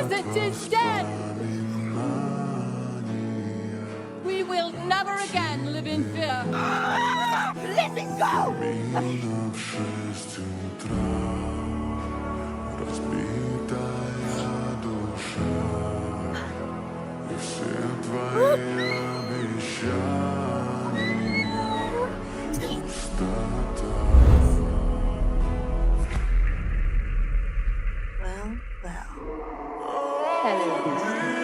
Maleficent is dead! We will never again live in fear. Let me go! Well, well. Hello,